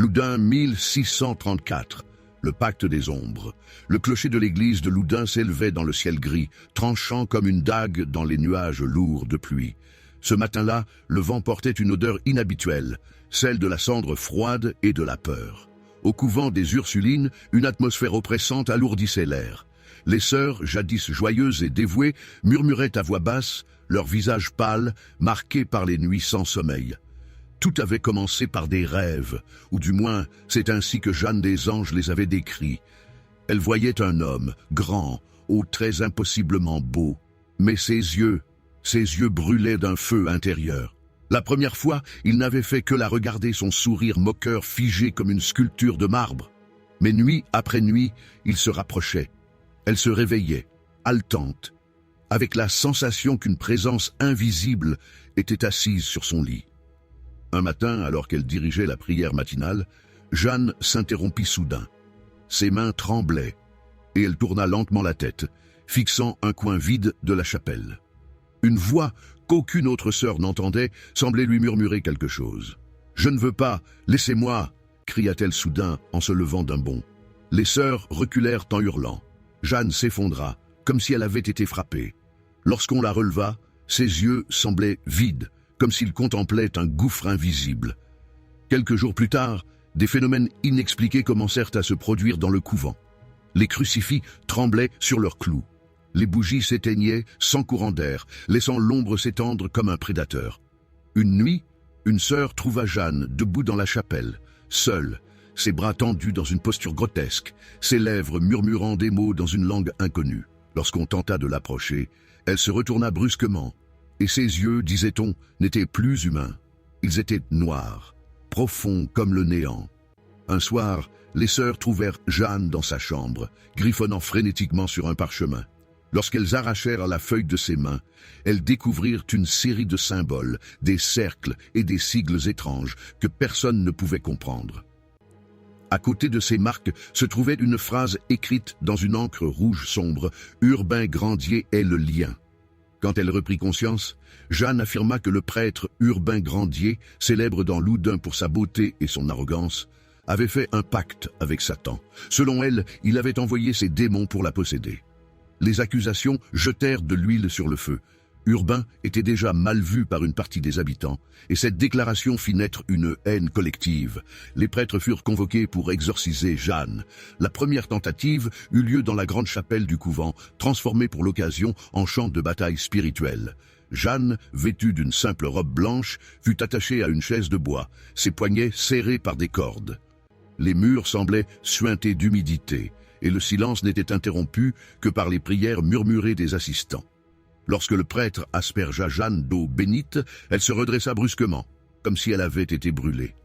Loudun 1634, le pacte des ombres. Le clocher de l'église de Loudun s'élevait dans le ciel gris, tranchant comme une dague dans les nuages lourds de pluie. Ce matin-là, le vent portait une odeur inhabituelle, celle de la cendre froide et de la peur. Au couvent des Ursulines, une atmosphère oppressante alourdissait l'air. Les sœurs, jadis joyeuses et dévouées, murmuraient à voix basse, leurs visages pâles, marqués par les nuits sans sommeil. Tout avait commencé par des rêves, ou du moins, c'est ainsi que Jeanne des Anges les avait décrits. Elle voyait un homme, grand, aux traits impossiblement beaux, mais ses yeux brûlaient d'un feu intérieur. La première fois, il n'avait fait que la regarder, son sourire moqueur figé comme une sculpture de marbre. Mais nuit après nuit, il se rapprochait. Elle se réveillait, haletante, avec la sensation qu'une présence invisible était assise sur son lit. Un matin, alors qu'elle dirigeait la prière matinale, Jeanne s'interrompit soudain. Ses mains tremblaient, et elle tourna lentement la tête, fixant un coin vide de la chapelle. Une voix qu'aucune autre sœur n'entendait semblait lui murmurer quelque chose. « Je ne veux pas, laissez-moi » cria-t-elle soudain en se levant d'un bond. Les sœurs reculèrent en hurlant. Jeanne s'effondra, comme si elle avait été frappée. Lorsqu'on la releva, ses yeux semblaient vides, comme s'ils contemplaient un gouffre invisible. Quelques jours plus tard, des phénomènes inexpliqués commencèrent à se produire dans le couvent. Les crucifix tremblaient sur leurs clous. Les bougies s'éteignaient sans courant d'air, laissant l'ombre s'étendre comme un prédateur. Une nuit, une sœur trouva Jeanne debout dans la chapelle, seule, ses bras tendus dans une posture grotesque, ses lèvres murmurant des mots dans une langue inconnue. Lorsqu'on tenta de l'approcher, elle se retourna brusquement, et ses yeux, disait-on, n'étaient plus humains. Ils étaient noirs, profonds comme le néant. Un soir, les sœurs trouvèrent Jeanne dans sa chambre, griffonnant frénétiquement sur un parchemin. Lorsqu'elles arrachèrent la feuille de ses mains, elles découvrirent une série de symboles, des cercles et des sigles étranges que personne ne pouvait comprendre. À côté de ces marques se trouvait une phrase écrite dans une encre rouge sombre « Urbain Grandier est le lien ». Quand elle reprit conscience, Jeanne affirma que le prêtre Urbain Grandier, célèbre dans Loudun pour sa beauté et son arrogance, avait fait un pacte avec Satan. Selon elle, il avait envoyé ses démons pour la posséder. Les accusations jetèrent de l'huile sur le feu. Urbain était déjà mal vu par une partie des habitants, et cette déclaration fit naître une haine collective. Les prêtres furent convoqués pour exorciser Jeanne. La première tentative eut lieu dans la grande chapelle du couvent, transformée pour l'occasion en champ de bataille spirituel. Jeanne, vêtue d'une simple robe blanche, fut attachée à une chaise de bois, ses poignets serrés par des cordes. Les murs semblaient suintés d'humidité, et le silence n'était interrompu que par les prières murmurées des assistants. Lorsque le prêtre aspergea Jeanne d'eau bénite, elle se redressa brusquement, comme si elle avait été brûlée.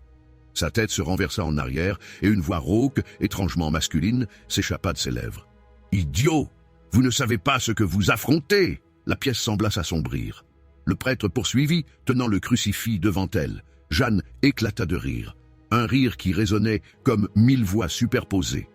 Sa tête se renversa en arrière et une voix rauque, étrangement masculine, s'échappa de ses lèvres. « Idiot! Vous ne savez pas ce que vous affrontez !» La pièce sembla s'assombrir. Le prêtre poursuivit, tenant le crucifix devant elle. Jeanne éclata de rire, un rire qui résonnait comme 1000 voix superposées.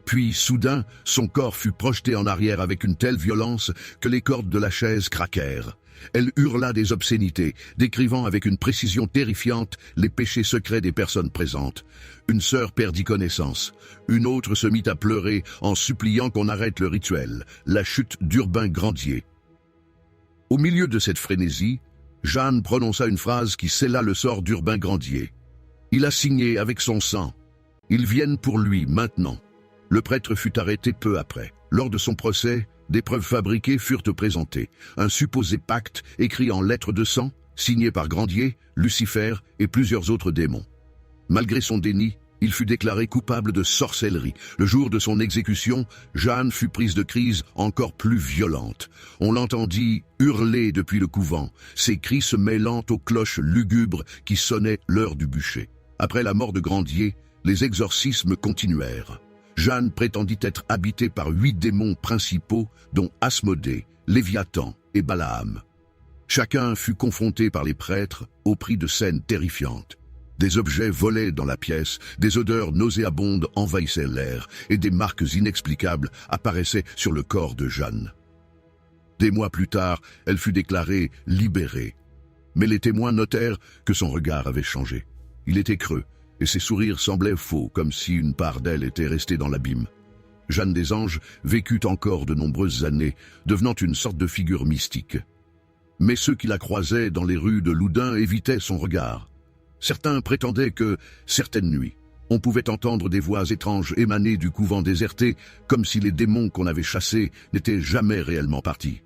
Puis, soudain, son corps fut projeté en arrière avec une telle violence que les cordes de la chaise craquèrent. Elle hurla des obscénités, décrivant avec une précision terrifiante les péchés secrets des personnes présentes. Une sœur perdit connaissance. Une autre se mit à pleurer en suppliant qu'on arrête le rituel, la chute d'Urbain Grandier. Au milieu de cette frénésie, Jeanne prononça une phrase qui scella le sort d'Urbain Grandier. « Il a signé avec son sang. Ils viennent pour lui maintenant. » Le prêtre fut arrêté peu après. Lors de son procès, des preuves fabriquées furent présentées. Un supposé pacte écrit en lettres de sang, signé par Grandier, Lucifer et plusieurs autres démons. Malgré son déni, il fut déclaré coupable de sorcellerie. Le jour de son exécution, Jeanne fut prise de crise encore plus violente. On l'entendit hurler depuis le couvent, ses cris se mêlant aux cloches lugubres qui sonnaient l'heure du bûcher. Après la mort de Grandier, les exorcismes continuèrent. Jeanne prétendit être habitée par 8 démons principaux, dont Asmodée, Léviathan et Balaam. Chacun fut confronté par les prêtres au prix de scènes terrifiantes. Des objets volaient dans la pièce, des odeurs nauséabondes envahissaient l'air et des marques inexplicables apparaissaient sur le corps de Jeanne. Des mois plus tard, elle fut déclarée libérée. Mais les témoins notèrent que son regard avait changé. Il était creux, et ses sourires semblaient faux, comme si une part d'elle était restée dans l'abîme. Jeanne des Anges vécut encore de nombreuses années, devenant une sorte de figure mystique. Mais ceux qui la croisaient dans les rues de Loudun évitaient son regard. Certains prétendaient que, certaines nuits, on pouvait entendre des voix étranges émaner du couvent déserté, comme si les démons qu'on avait chassés n'étaient jamais réellement partis.